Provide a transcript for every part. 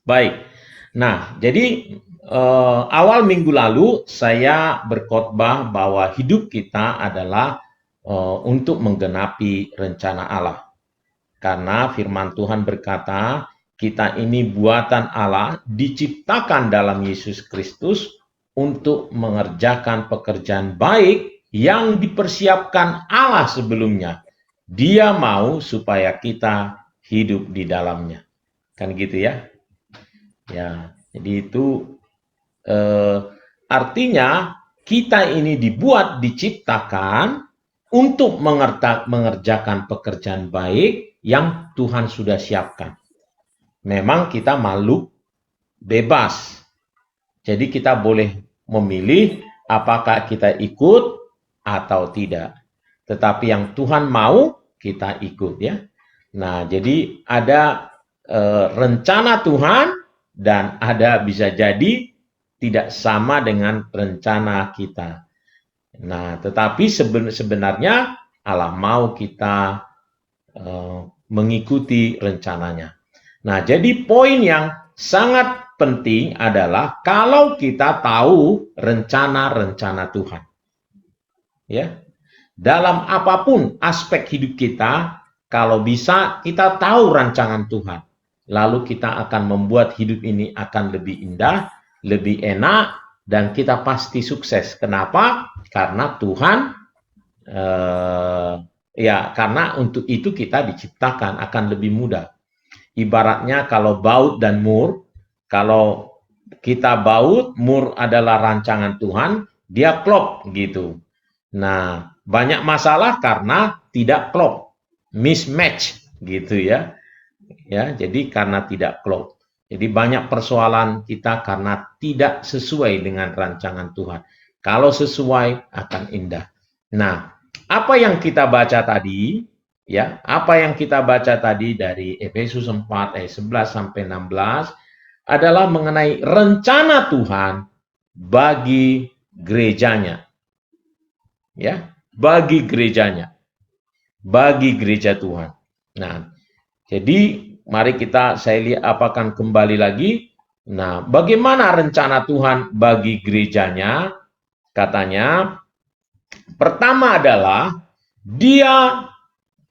Baik. Nah, jadi awal minggu lalu saya berkhotbah bahwa hidup kita adalah untuk menggenapi rencana Allah. Karena firman Tuhan berkata, kita ini buatan Allah, diciptakan dalam Yesus Kristus untuk mengerjakan pekerjaan baik yang dipersiapkan Allah sebelumnya. Dia mau supaya kita hidup di dalamnya. Kan gitu ya? Ya, jadi itu eh, artinya kita ini diciptakan untuk mengerjakan pekerjaan baik yang Tuhan sudah siapkan. Memang kita makhluk bebas. Jadi kita boleh memilih apakah kita ikut atau tidak. Tetapi yang Tuhan mau kita ikut ya. Nah, jadi ada rencana Tuhan dan ada bisa jadi tidak sama dengan rencana kita. Nah, tetapi sebenarnya Allah mau kita mengikuti rencananya. Nah, jadi poin yang sangat penting adalah kalau kita tahu rencana-rencana Tuhan. Ya. Dalam apapun aspek hidup kita, kalau bisa kita tahu rancangan Tuhan. Lalu kita akan membuat hidup ini akan lebih indah, lebih enak, dan kita pasti sukses. Kenapa? Karena Tuhan, ya karena untuk itu kita diciptakan akan lebih mudah. Ibaratnya kalau baut dan mur, kalau kita baut, mur adalah rancangan Tuhan, dia klop gitu. Nah, banyak masalah karena tidak klop, mismatch gitu ya. Ya, jadi karena tidak klop. Jadi banyak persoalan kita karena tidak sesuai dengan rancangan Tuhan. Kalau sesuai akan indah. Nah, apa yang kita baca tadi, ya, apa yang kita baca tadi dari Efesus 4 ayat 11 sampai 16 adalah mengenai rencana Tuhan bagi gerejanya. Ya, bagi gerejanya. Bagi gereja Tuhan. Nah, jadi mari saya lihat apakan kembali lagi. Nah, bagaimana rencana Tuhan bagi gerejanya? Katanya, pertama adalah dia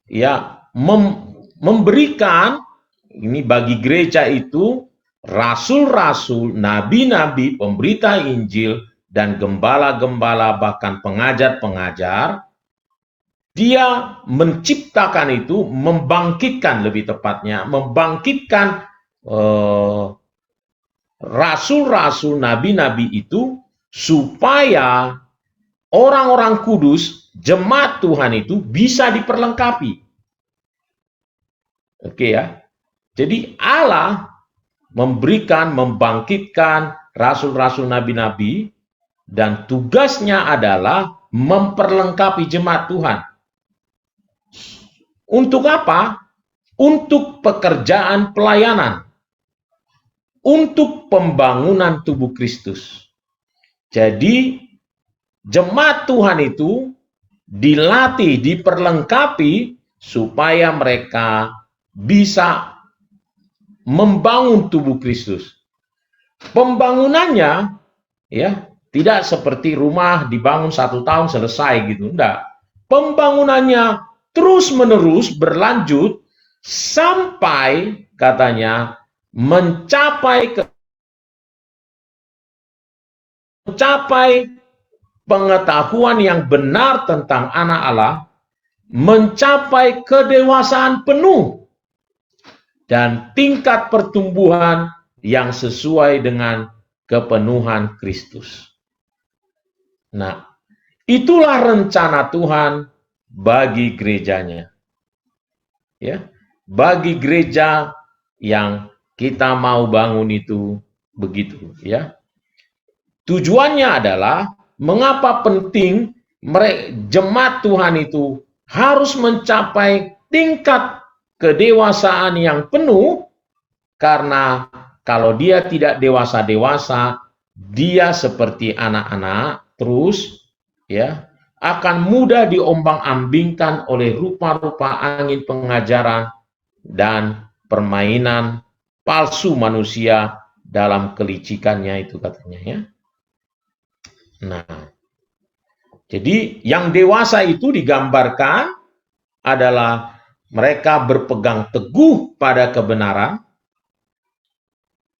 ya memberikan ini bagi gereja itu rasul-rasul, nabi-nabi, pemberita Injil dan gembala-gembala bahkan pengajar-pengajar. Dia menciptakan itu, membangkitkan lebih tepatnya, membangkitkan rasul-rasul, nabi-nabi itu supaya orang-orang kudus, jemaat Tuhan itu bisa diperlengkapi. Oke ya. Jadi Allah membangkitkan rasul-rasul, nabi-nabi, dan tugasnya adalah memperlengkapi jemaat Tuhan. Untuk apa? Untuk pekerjaan pelayanan. Untuk pembangunan tubuh Kristus. Jadi, jemaat Tuhan itu dilatih, diperlengkapi supaya mereka bisa membangun tubuh Kristus. Pembangunannya ya tidak seperti rumah dibangun 1 tahun selesai gitu, enggak. Pembangunannya terus-menerus berlanjut sampai katanya mencapai pengetahuan yang benar tentang anak Allah, mencapai kedewasaan penuh dan tingkat pertumbuhan yang sesuai dengan kepenuhan Kristus. Nah, itulah rencana Tuhan bagi gerejanya. Ya, bagi gereja yang kita mau bangun itu begitu, ya. Tujuannya adalah mengapa penting jemaat Tuhan itu harus mencapai tingkat kedewasaan yang penuh, karena kalau dia tidak dewasa-dewasa, dia seperti anak-anak terus ya akan mudah diombang-ambingkan oleh rupa-rupa angin pengajaran dan permainan palsu manusia dalam kelicikannya itu katanya ya. Nah, jadi yang dewasa itu digambarkan adalah mereka berpegang teguh pada kebenaran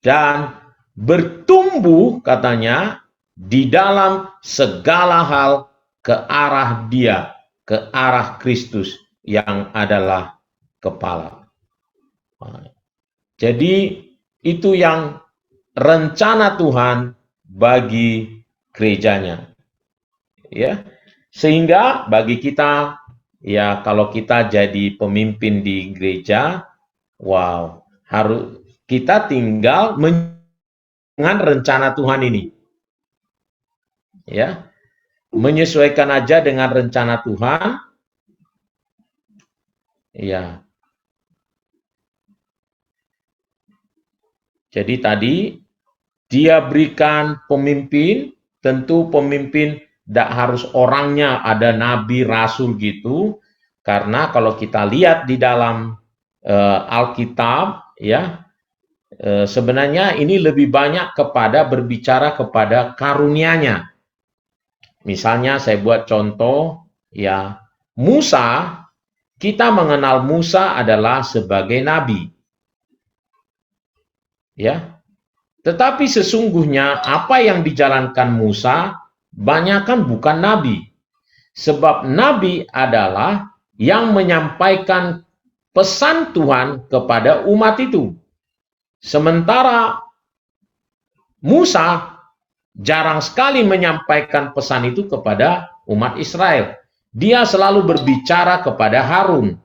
dan bertumbuh katanya di dalam segala hal ke arah Dia, ke arah Kristus yang adalah kepala. Jadi itu yang rencana Tuhan bagi gerejanya. Ya. Sehingga bagi kita ya kalau kita jadi pemimpin di gereja, wow, harus kita tinggal dengan rencana Tuhan ini. Ya. Menyesuaikan aja dengan rencana Tuhan. Ya. Jadi tadi dia berikan pemimpin, tentu pemimpin tidak harus orangnya ada nabi, rasul gitu. Karena kalau kita lihat di dalam Alkitab, ya sebenarnya ini lebih banyak kepada berbicara kepada karunia-Nya. Misalnya saya buat contoh, ya Musa, kita mengenal Musa adalah sebagai nabi. Ya, tetapi sesungguhnya apa yang dijalankan Musa banyakkan bukan nabi. Sebab nabi adalah yang menyampaikan pesan Tuhan kepada umat itu. Sementara Musa jarang sekali menyampaikan pesan itu kepada umat Israel. Dia selalu berbicara kepada Harun.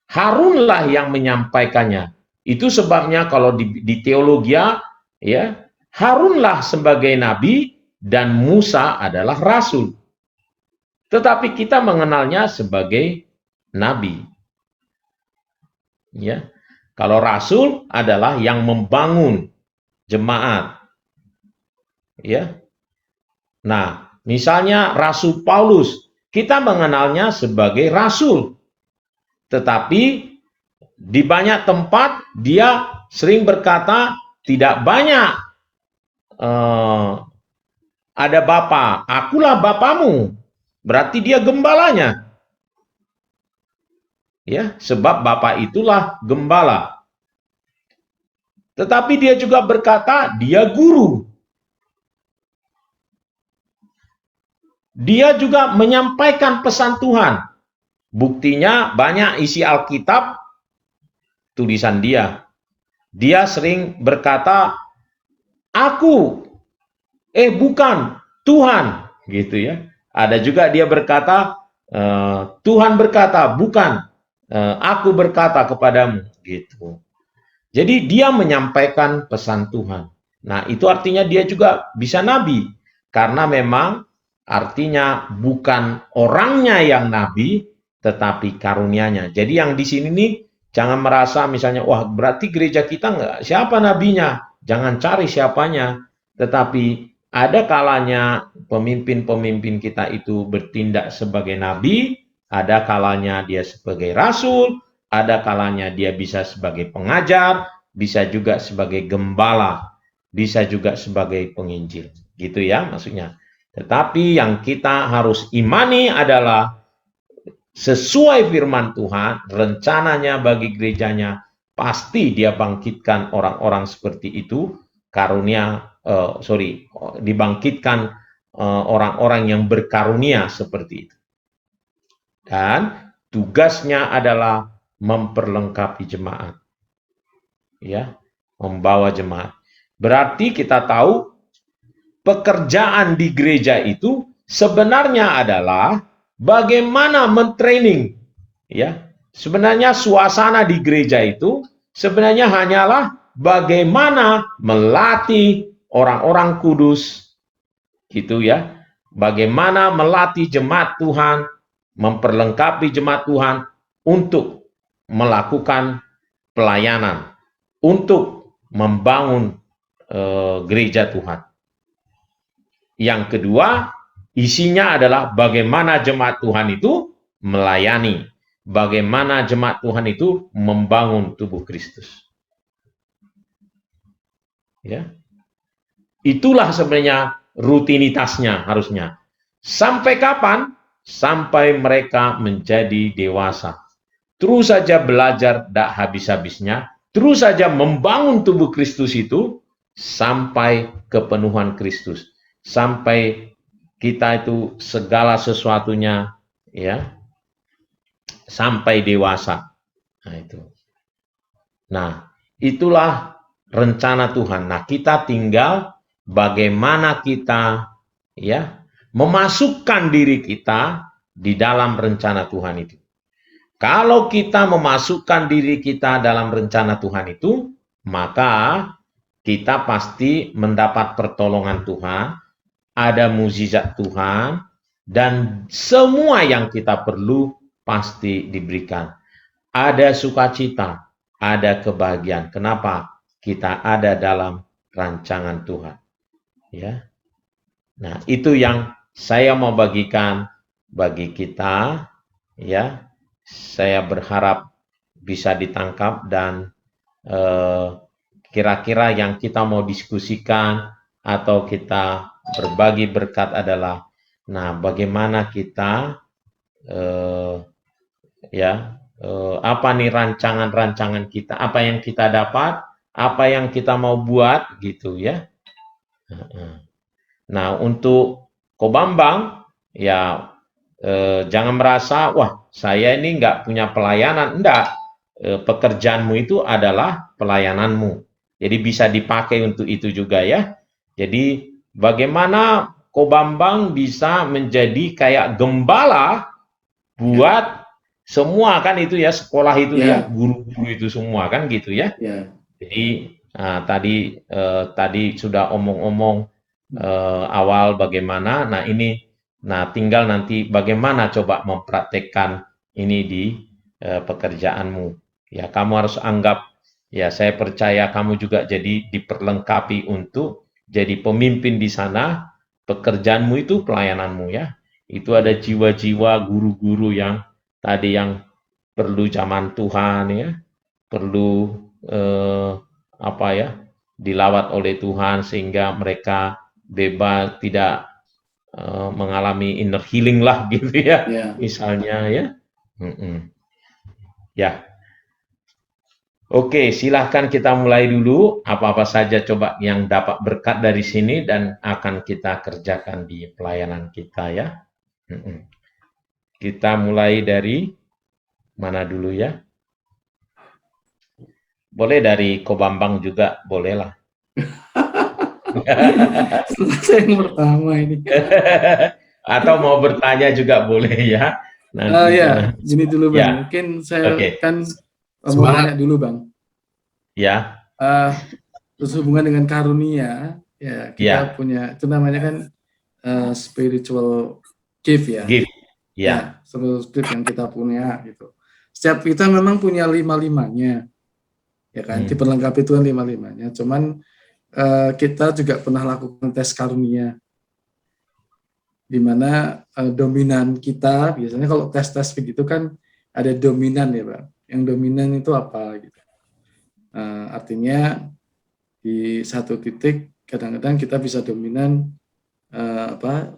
Harunlah yang menyampaikannya. Itu sebabnya kalau di teologia, ya, Harunlah sebagai nabi dan Musa adalah rasul. Tetapi kita mengenalnya sebagai nabi. Ya. Kalau rasul adalah yang membangun jemaat. Ya. Nah, misalnya Rasul Paulus, kita mengenalnya sebagai rasul. Tetapi di banyak tempat dia sering berkata tidak banyak ada bapa, akulah bapamu. Berarti dia gembalanya. Ya, sebab bapa itulah gembala. Tetapi dia juga berkata dia guru. Dia juga menyampaikan pesan Tuhan. Buktinya banyak isi Alkitab tulisan dia. Dia sering berkata, aku, bukan, Tuhan, gitu ya. Ada juga dia berkata, Tuhan berkata, bukan, aku berkata kepadamu, gitu. Jadi dia menyampaikan pesan Tuhan. Nah, itu artinya dia juga bisa nabi. Karena memang artinya bukan orangnya yang nabi, tetapi karunia-Nya. Jadi yang di sini nih, jangan merasa misalnya, wah berarti gereja kita enggak, siapa nabinya? Jangan cari siapanya. Tetapi ada kalanya pemimpin-pemimpin kita itu bertindak sebagai nabi, ada kalanya dia sebagai rasul, ada kalanya dia bisa sebagai pengajar, bisa juga sebagai gembala, bisa juga sebagai penginjil. Gitu ya maksudnya. Tetapi yang kita harus imani adalah sesuai firman Tuhan, rencananya bagi gerejanya, pasti dia bangkitkan orang-orang seperti itu, dibangkitkan orang-orang yang berkarunia seperti itu. Dan tugasnya adalah memperlengkapi jemaat. Ya, membawa jemaat. Berarti kita tahu pekerjaan di gereja itu sebenarnya adalah bagaimana mentraining, ya. Sebenarnya suasana di gereja itu sebenarnya hanyalah bagaimana melatih orang-orang kudus, gitu ya. Bagaimana melatih jemaat Tuhan, memperlengkapi jemaat Tuhan untuk melakukan pelayanan, untuk membangun gereja Tuhan. Yang kedua, isinya adalah bagaimana jemaat Tuhan itu melayani. Bagaimana jemaat Tuhan itu membangun tubuh Kristus. Ya, itulah sebenarnya rutinitasnya harusnya. Sampai kapan? Sampai mereka menjadi dewasa. Terus saja belajar tidak habis-habisnya, terus saja membangun tubuh Kristus itu sampai kepenuhan Kristus, sampai kita itu segala sesuatunya ya sampai dewasa. Nah itu. Nah, itulah rencana Tuhan. Nah, kita tinggal bagaimana kita ya memasukkan diri kita di dalam rencana Tuhan itu. Kalau kita memasukkan diri kita dalam rencana Tuhan itu, maka kita pasti mendapat pertolongan Tuhan, ada mukjizat Tuhan, dan semua yang kita perlu pasti diberikan. Ada sukacita, ada kebahagiaan. Kenapa? Kita ada dalam rancangan Tuhan. Ya. Nah, itu yang saya mau bagikan bagi kita, ya. Saya berharap bisa ditangkap dan kira-kira yang kita mau diskusikan atau kita berbagi berkat adalah, nah bagaimana kita apa nih rancangan-rancangan kita, apa yang kita dapat, apa yang kita mau buat gitu ya. Nah untuk Ko Bambang ya jangan merasa wah saya ini nggak punya pelayanan, enggak. Pekerjaanmu itu adalah pelayananmu. Jadi bisa dipakai untuk itu juga ya. Jadi bagaimana Ko Bambang bisa menjadi kayak gembala buat semua kan itu ya, sekolah itu ya, guru-guru itu semua kan gitu ya. Jadi tadi sudah omong-omong awal bagaimana. Nah ini, nah tinggal nanti bagaimana coba mempraktekkan ini di pekerjaanmu. Ya kamu harus anggap, ya saya percaya kamu juga jadi diperlengkapi untuk jadi pemimpin di sana. Pekerjaanmu itu pelayananmu ya. Itu ada jiwa-jiwa guru-guru yang tadi yang perlu zaman Tuhan ya, perlu dilawat oleh Tuhan sehingga mereka bebas, tidak mengalami inner healing lah gitu ya, misalnya ya. Ya, oke, silahkan kita mulai dulu. Apa-apa saja coba yang dapat berkat dari sini dan akan kita kerjakan di pelayanan kita ya. Kita mulai dari mana dulu ya? Boleh dari Ko Bambang juga, boleh lah. Selesai yang pertama ini. Atau mau bertanya juga boleh ya. Nanti gini dulu Bang. Ya. Mungkin saya kan mau tanya dulu Bang. Ya. Terus hubungan dengan karunia, ya kita punya itu namanya kan spiritual gift ya. Gift. Ya. Spiritual gift yang kita punya gitu. Setiap kita memang punya 5-5-nya, ya kan. Diperlengkapi Tuhan 5-5-nya. Cuman kita juga pernah lakukan tes karunia, di mana dominan kita biasanya kalau tes begitu kan ada dominan ya Bang. Yang dominan itu apa gitu. Artinya di satu titik kadang-kadang kita bisa dominan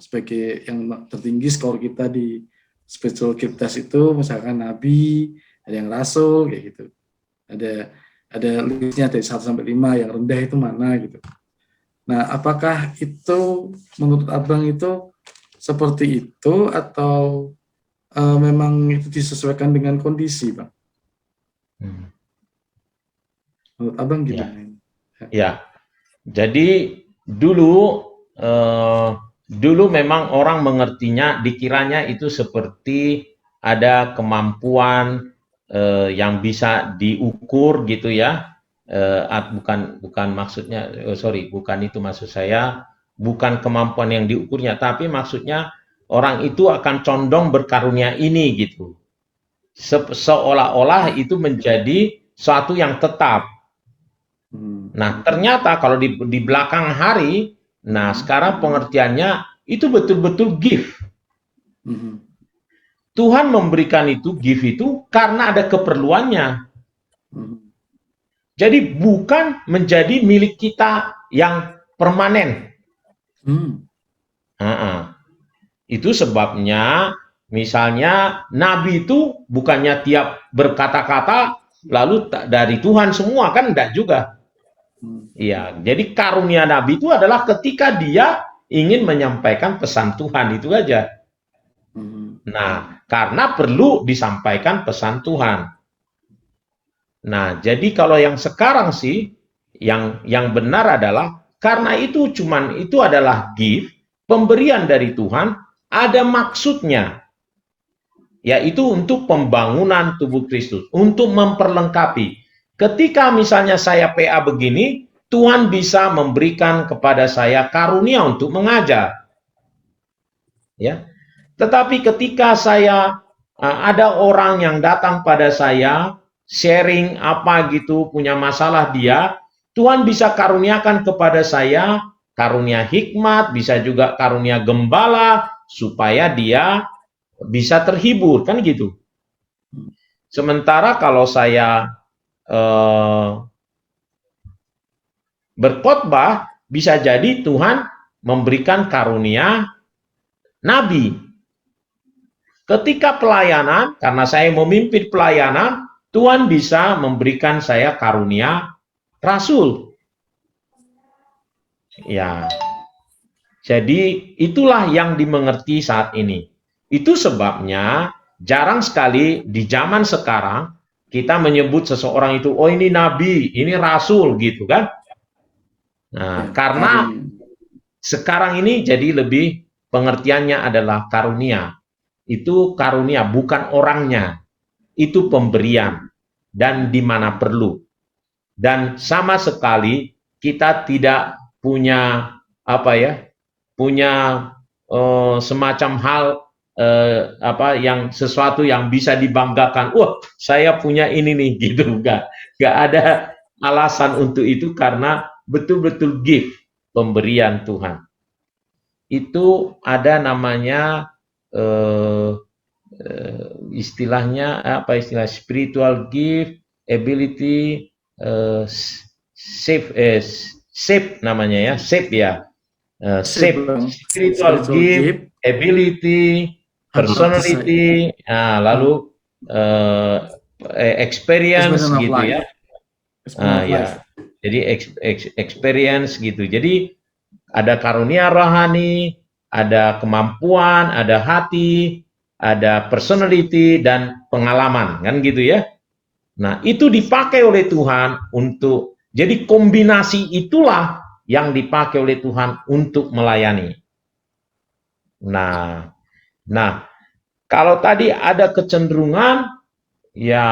sebagai yang tertinggi skor kita di spiritual gift test itu, misalkan nabi, ada yang rasul kayak gitu. Ada listnya dari 1 sampai 5, yang rendah itu mana gitu. Nah, apakah itu menurut Abang itu seperti itu atau memang itu disesuaikan dengan kondisi, Bang? Menurut Abang gimana? Ya. Jadi dulu memang orang mengertinya, dikiranya itu seperti ada kemampuan yang bisa diukur gitu ya. Bukan maksudnya, bukan itu maksud saya, bukan kemampuan yang diukurnya, tapi maksudnya orang itu akan condong berkarunia ini gitu. Seolah-olah itu menjadi suatu yang tetap. Nah, ternyata kalau di belakang hari, nah sekarang pengertiannya itu betul-betul gift. Tuhan memberikan itu gift itu karena ada keperluannya. Jadi bukan menjadi milik kita yang permanen. Itu sebabnya misalnya Nabi itu bukannya tiap berkata-kata lalu dari Tuhan semua, kan enggak juga. Iya, jadi karunia Nabi itu adalah ketika dia ingin menyampaikan pesan Tuhan, itu aja. Nah, karena perlu disampaikan pesan Tuhan. Nah, jadi kalau yang sekarang sih, yang benar adalah karena itu adalah gift, pemberian dari Tuhan, ada maksudnya, yaitu untuk pembangunan tubuh Kristus, untuk memperlengkapi. Ketika misalnya saya PA begini, Tuhan bisa memberikan kepada saya karunia untuk mengajar. Ya. Tetapi ketika saya ada orang yang datang pada saya, sharing apa gitu, punya masalah dia, Tuhan bisa karuniakan kepada saya karunia hikmat, bisa juga karunia gembala, supaya dia bisa terhibur, kan gitu. Sementara kalau saya berkhotbah, bisa jadi Tuhan memberikan karunia nabi. Ketika pelayanan, karena saya memimpin pelayanan, Tuhan bisa memberikan saya karunia rasul. Ya. Jadi itulah yang dimengerti saat ini. Itu sebabnya jarang sekali di zaman sekarang kita menyebut seseorang itu, oh ini nabi, ini rasul gitu kan. Nah, karena sekarang ini jadi lebih pengertiannya adalah karunia. Itu karunia, bukan orangnya. Itu pemberian dan di mana perlu. Dan sama sekali kita tidak punya punya semacam hal yang sesuatu yang bisa dibanggakan. Wah, saya punya ini nih gitu. Enggak ada alasan untuk itu karena betul-betul gift, pemberian Tuhan. Itu ada namanya istilahnya spiritual gift, ability, shape namanya ya, shape ya. Spiritual gift, ability, personality, lalu experience gitu ya. Ya. Jadi experience gitu. Jadi ada karunia rohani, ada kemampuan, ada hati, ada personality dan pengalaman, kan gitu ya. Nah, itu dipakai oleh Tuhan untuk, jadi kombinasi itulah yang dipakai oleh Tuhan untuk melayani. Nah, kalau tadi ada kecenderungan, ya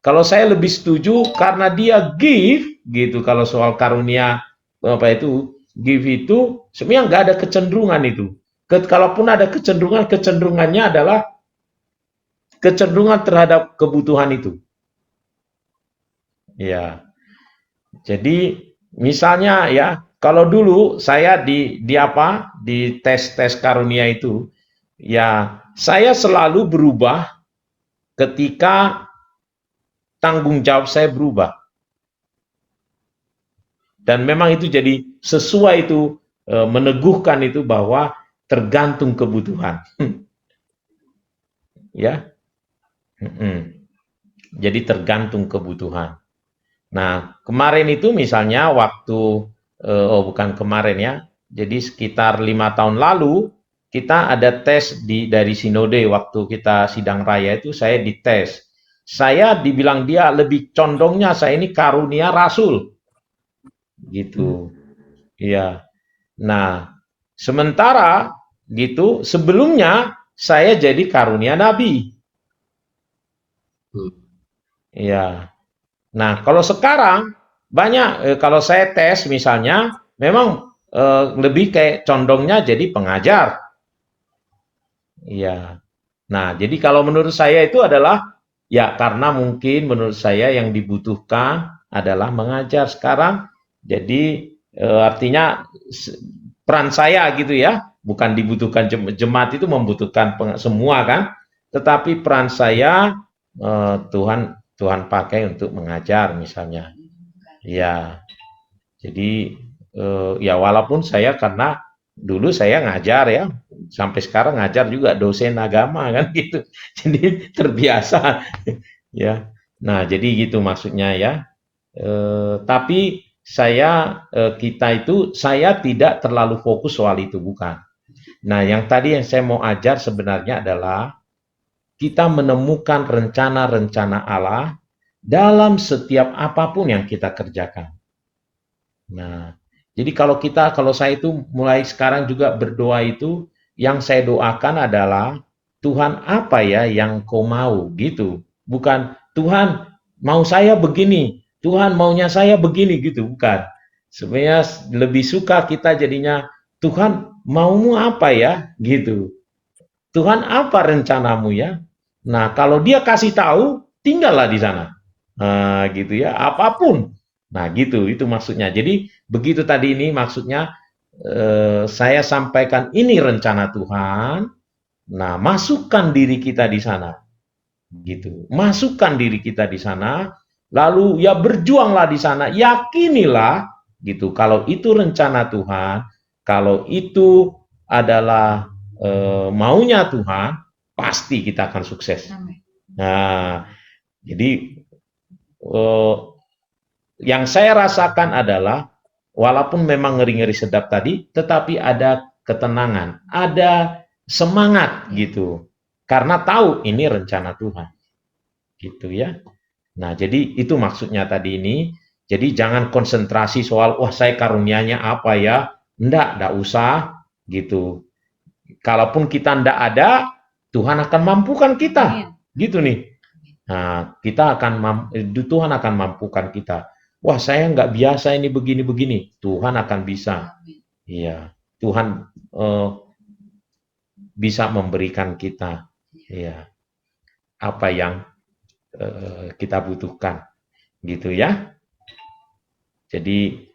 kalau saya lebih setuju karena dia give gitu. Kalau soal karunia give itu sebenarnya nggak ada kecenderungan itu. Kalaupun ada kecenderungannya adalah kecenderungan terhadap kebutuhan itu. Ya, jadi misalnya ya, kalau dulu saya di tes karunia itu, ya saya selalu berubah ketika tanggung jawab saya berubah. Dan memang itu jadi sesuai itu, meneguhkan itu bahwa tergantung kebutuhan. Ya. Jadi tergantung kebutuhan. Nah, kemarin itu misalnya waktu, bukan kemarin ya, jadi sekitar 5 tahun lalu, kita ada tes dari sinode, waktu kita sidang raya itu saya dites. Saya dibilang dia lebih condongnya, saya ini karunia rasul. Gitu. Iya. Nah, sementara gitu, sebelumnya saya jadi karunia nabi. Iya. Nah, kalau sekarang banyak, kalau saya tes misalnya, memang lebih kayak condongnya jadi pengajar. Iya. Nah, jadi kalau menurut saya itu adalah, ya karena mungkin menurut saya yang dibutuhkan adalah mengajar sekarang. Jadi artinya peran saya gitu ya, bukan dibutuhkan jemaat itu membutuhkan semua kan, tetapi peran saya Tuhan Tuhan pakai untuk mengajar misalnya. Ya, jadi ya walaupun saya karena dulu saya ngajar ya, sampai sekarang ngajar juga dosen agama kan gitu. Jadi terbiasa ya. Nah, jadi gitu maksudnya ya. Tapi kita itu saya tidak terlalu fokus soal itu, bukan. Nah, yang tadi yang saya mau ajar sebenarnya adalah kita menemukan rencana-rencana Allah dalam setiap apapun yang kita kerjakan. Nah, jadi kalau saya itu mulai sekarang juga berdoa itu, yang saya doakan adalah Tuhan apa ya yang kau mau gitu. Bukan Tuhan mau saya begini, Tuhan maunya saya begini gitu, bukan. Sebenarnya lebih suka kita jadinya Tuhan maumu apa ya gitu. Tuhan apa rencanamu ya? Nah, kalau dia kasih tahu, tinggallah di sana. Nah, gitu ya, apapun. Nah, gitu, itu maksudnya. Jadi, begitu tadi ini maksudnya, saya sampaikan ini rencana Tuhan. Nah, masukkan diri kita di sana. Gitu. Masukkan diri kita di sana, lalu ya berjuanglah di sana. Yakinilah, gitu. Kalau itu rencana Tuhan, kalau itu adalah maunya Tuhan, pasti kita akan sukses. Nah, jadi yang saya rasakan adalah walaupun memang ngeri-ngeri sedap tadi, tetapi ada ketenangan, ada semangat gitu. Karena tahu ini rencana Tuhan. Gitu ya. Nah, jadi itu maksudnya tadi ini. Jadi jangan konsentrasi soal wah saya karunianya apa ya. Enggak usah gitu. Kalaupun kita ndak ada, Tuhan akan mampukan kita. Gitu nih. Nah, Tuhan akan mampukan kita. Wah, saya nggak biasa ini begini-begini. Tuhan akan bisa. Iya, Tuhan bisa memberikan kita ya apa yang kita butuhkan. Gitu ya. Jadi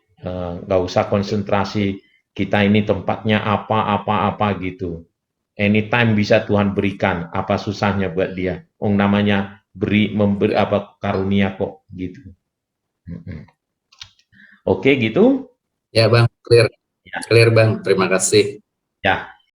nggak usah konsentrasi kita ini tempatnya apa gitu. Anytime bisa Tuhan berikan, apa susahnya buat dia? Namanya memberi apa karunia kok gitu. Oke gitu. Ya Bang, clear Bang, terima kasih. Ya.